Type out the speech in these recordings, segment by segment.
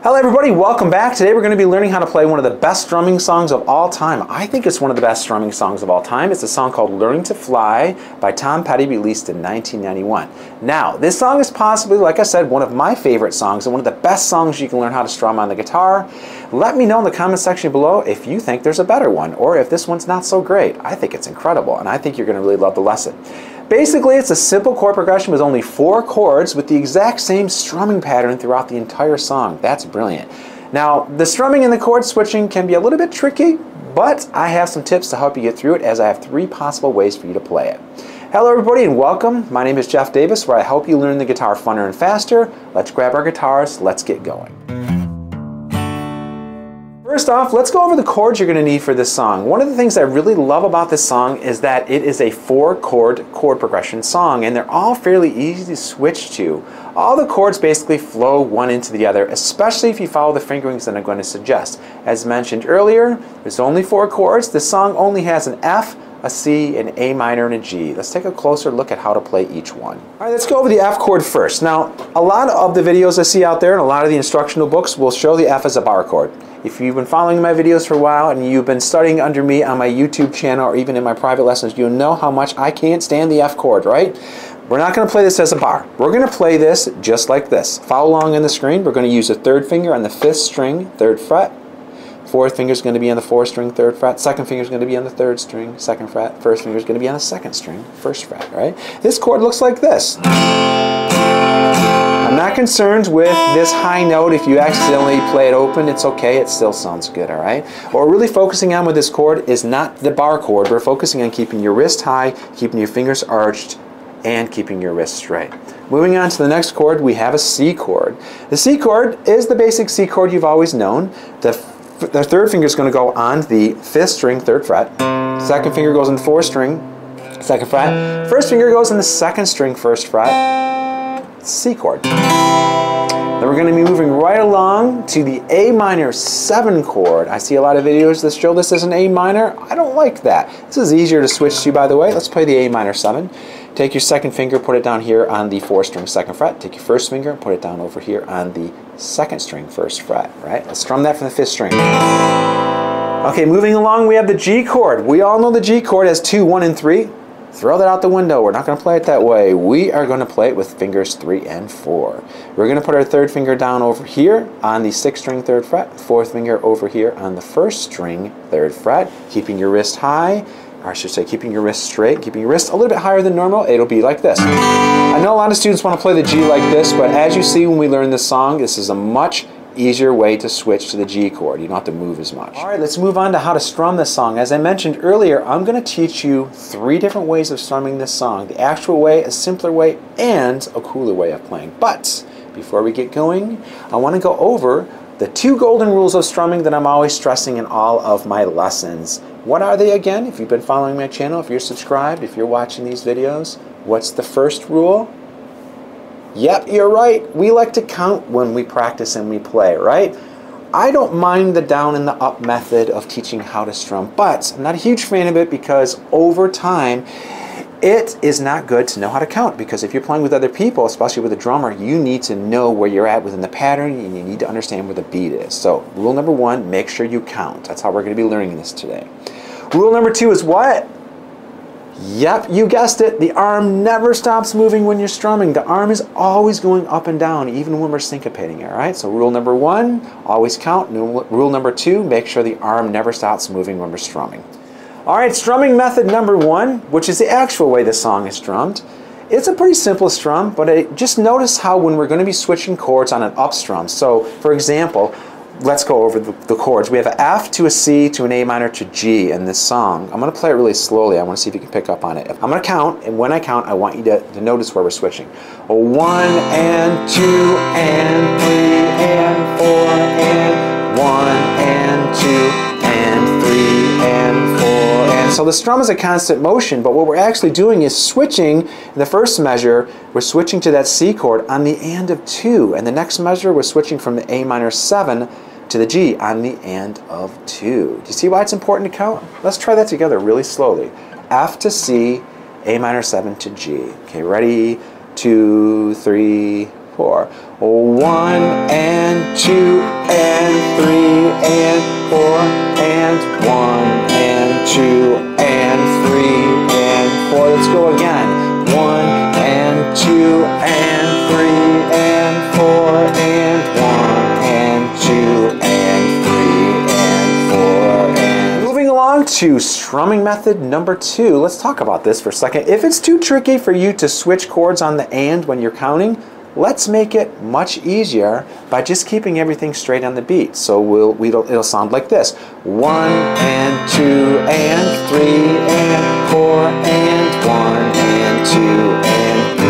Hello everybody, welcome back. Today we're going to be learning how to play one of the best strumming songs of all time. I think it's one of the best strumming songs of all time. It's a song called Learning to Fly by Tom Petty, released in 1991. Now, this song is possibly, like I said, one of my favorite songs and one of the best songs you can learn how to strum on the guitar. Let me know in the comment section below if you think there's a better one or if this one's not so great. I think it's incredible and I think you're going to really love the lesson. Basically, it's a simple chord progression with only 4 chords with the exact same strumming pattern throughout the entire song. That's brilliant. Now, the strumming and the chord switching can be a little bit tricky, but I have some tips to help you get through it, as I have 3 possible ways for you to play it. Hello everybody and welcome. My name is Jeff Davis, where I help you learn the guitar funner and faster. Let's grab our guitars, let's get going. First off, let's go over the chords you're going to need for this song. One of the things I really love about this song is that it is a 4-chord chord progression song, and they're all fairly easy to switch to. All the chords basically flow one into the other, especially if you follow the fingerings that I'm going to suggest. As mentioned earlier, there's only 4 chords. This song only has an F, a C, an A minor, and a G. Let's take a closer look at how to play each one. All right, let's go over the F chord first. Now, a lot of the videos I see out there and a lot of the instructional books will show the F as a bar chord. If you've been following my videos for a while and you've been studying under me on my YouTube channel or even in my private lessons, you'll know how much I can't stand the F chord, right? We're not going to play this as a bar. We're going to play this just like this. Follow along on the screen. We're going to use the 3rd finger on the 5th string, 3rd fret. 4th finger is going to be on the 4th string, 3rd fret. 2nd finger is going to be on the 3rd string, 2nd fret. 1st finger is going to be on the 2nd string, 1st fret, right? This chord looks like this. I'm not concerned with this high note. If you accidentally play it open, it's okay. It still sounds good, all right? What we're really focusing on with this chord is not the bar chord. We're focusing on keeping your wrist high, keeping your fingers arched, and keeping your wrist straight. Moving on to the next chord, we have a C chord. The C chord is the basic C chord you've always known. The 3rd finger is going to go on the 5th string, 3rd fret. 2nd finger goes on the 4th string, 2nd fret. 1st finger goes on the 2nd string, 1st fret. C chord. Then we're going to be moving right along to the A minor 7 chord. I see a lot of videos that show this as an A minor. I don't like that. This is easier to switch to, by the way. Let's play the A minor 7. Take your 2nd finger, put it down here on the 4th string, 2nd fret. Take your 1st finger, put it down over here on the 2nd string, 1st fret. Right? Let's strum that from the 5th string. Okay, moving along, we have the G chord. We all know the G chord has 2, 1, and 3. Throw that out the window. We're not going to play it that way. We are going to play it with fingers 3 and 4. We're going to put our 3rd finger down over here on the 6th string, 3rd fret. 4th finger over here on the 1st string, 3rd fret. Keeping your wrist high, or I should say keeping your wrist straight, keeping your wrist a little bit higher than normal. It'll be like this. I know a lot of students want to play the G like this, but as you see when we learn this song, this is a much easier way to switch to the G chord. You don't have to move as much. All right, let's move on to how to strum this song. As I mentioned earlier, I'm going to teach you 3 different ways of strumming this song. The actual way, a simpler way, and a cooler way of playing. But before we get going, I want to go over the 2 golden rules of strumming that I'm always stressing in all of my lessons. What are they again? If you've been following my channel, if you're subscribed, if you're watching these videos, what's the first rule? Yep, you're right. We like to count when we practice and we play, right? I don't mind the down and the up method of teaching how to strum, but I'm not a huge fan of it because over time, it is not good to know how to count, because if you're playing with other people, especially with a drummer, you need to know where you're at within the pattern and you need to understand where the beat is. So rule number 1, make sure you count. That's how we're going to be learning this today. Rule number 2 is what? Yep, you guessed it. The arm never stops moving when you're strumming. The arm is always going up and down, even when we're syncopating, all right? So rule number 1, always count. Rule number 2, make sure the arm never stops moving when we're strumming. All right, strumming method number 1, which is the actual way the song is strummed. It's a pretty simple strum, but just notice how when we're going to be switching chords on an up strum. So, for example, let's go over the chords. We have an F to a C to an A minor to G in this song. I'm going to play it really slowly. I want to see if you can pick up on it. I'm going to count, and when I count, I want you to notice where we're switching. 1 and 2 and 3 and 4 and 1 and 2 and 3 and 4 and so the strum is a constant motion, but what we're actually doing is switching. In the first measure, we're switching to that C chord on the and of 2, and the next measure we're switching from the A minor 7 to the G on the and of 2. Do you see why it's important to count? Let's try that together really slowly. F to C, A minor 7 to G. Okay, ready? 2, 3, 4. 1 and 2 and 3 and 4 and 1 and 2 and 3 and 4. Let's go again. 1 and 2 and 3 and 4 and 1 and 2 and 3 and 4 and... Moving along to strumming method number 2. Let's talk about this for a second. If it's too tricky for you to switch chords on the and when you're counting, let's make it much easier by just keeping everything straight on the beat. So it'll sound like this. 1 and 2 and 3 and 4 and 1 and 2 and 3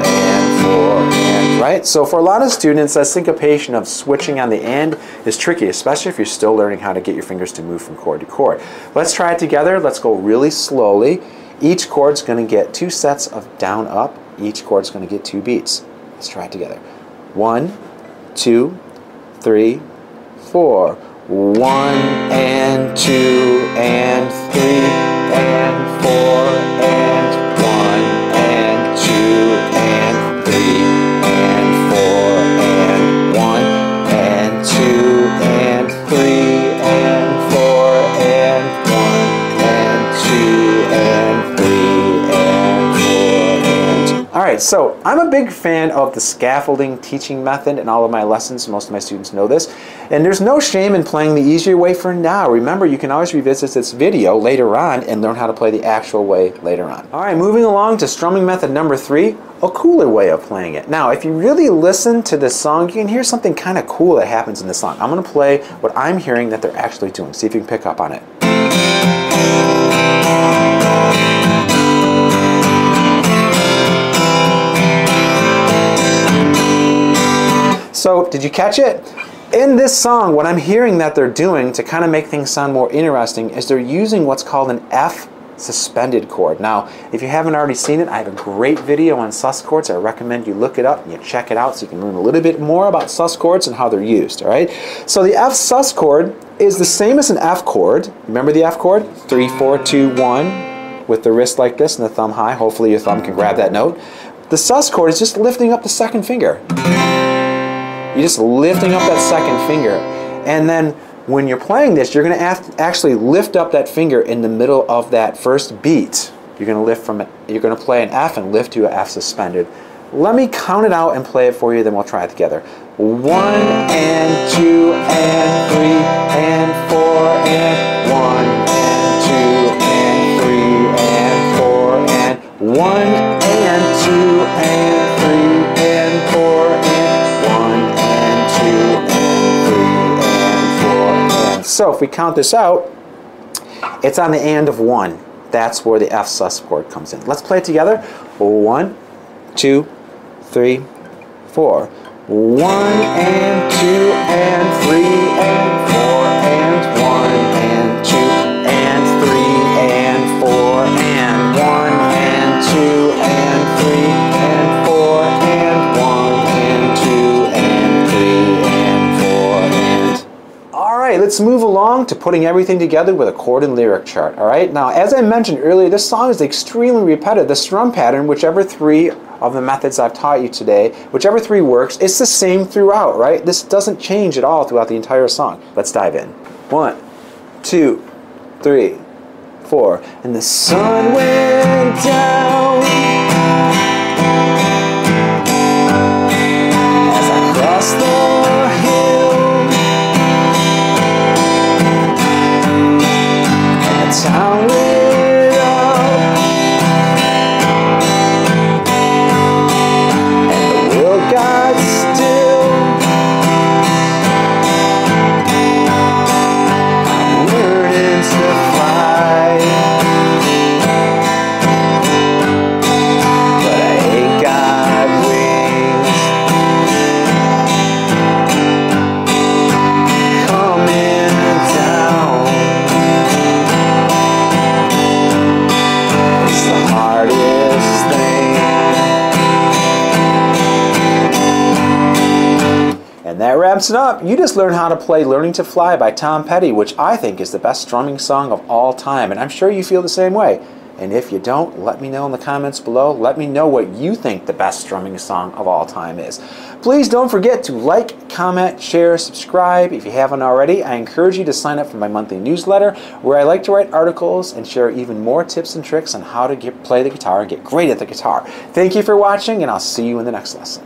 and 4 and, right? So for a lot of students, that syncopation of switching on the and is tricky, especially if you're still learning how to get your fingers to move from chord to chord. Let's try it together. Let's go really slowly. Each chord's going to get 2 sets of down up. Each chord's going to get 2 beats. Let's try it together. 1, 2, 3, 4. 1 and 2 and 3 and 4 and 1 and 2 and 3 and 4 and 1 and 2 and 3 and 4 and 1 and 2 and 3 and 4 and... Alright, so I'm a big fan of the scaffolding teaching method in all of my lessons. Most of my students know this. And there's no shame in playing the easier way for now. Remember, you can always revisit this video later on and learn how to play the actual way later on. Alright, moving along to strumming method number 3, a cooler way of playing it. Now, if you really listen to this song, you can hear something kind of cool that happens in the song. I'm going to play what I'm hearing that they're actually doing. See if you can pick up on it. So, did you catch it? In this song, what I'm hearing that they're doing to kind of make things sound more interesting is they're using what's called an F suspended chord. Now, if you haven't already seen it, I have a great video on sus chords. I recommend you look it up and you check it out so you can learn a little bit more about sus chords and how they're used, all right? So the F sus chord is the same as an F chord. Remember the F chord? 3, 4, 2, 1 with the wrist like this and the thumb high. Hopefully your thumb can grab that note. The sus chord is just lifting up the second finger. You're just lifting up that second finger. And then when you're playing this, you're going to actually lift up that finger in the middle of that first beat. You're going to lift from it. You're going to play an F and lift to an F suspended. Let me count it out and play it for you, then we'll try it together. 1 and 2 and 3 and 4 and 1 and 2 and 3 and 4 and 1 and 2 and 3 and 4 and 1 and 2 and 3 and 4 and... So if we count this out, it's on the and of 1. That's where the F sus chord comes in. Let's play it together. 1, 2, 3, 4. 1 and 2 and 3 and 4 and 1 and 2 and 3 and 4 and 1 and 2 and 3 and 4 and 1 and 2 and 3 and 4 and... Alright, let's move along to putting everything together with a chord and lyric chart. Alright, now as I mentioned earlier, this song is extremely repetitive. The strum pattern, whichever 3 of the methods I've taught you today, whichever 3 works, it's the same throughout, right? This doesn't change at all throughout the entire song. Let's dive in. 1, 2, 3, 4. And the sun went down as I crossed the hill, and the town lit up, and the world got still. I'm learning to fly, but I ain't got wings. Coming down, it's the hardest thing. And that wraps it up. You just learned how to play Learning to Fly by Tom Petty, which I think is the best strumming song of all time, and I'm sure you feel the same way. And if you don't, let me know in the comments below. Let me know what you think the best strumming song of all time is. Please don't forget to like, comment, share, subscribe. If you haven't already, I encourage you to sign up for my monthly newsletter where I like to write articles and share even more tips and tricks on how to play the guitar and get great at the guitar. Thank you for watching, and I'll see you in the next lesson.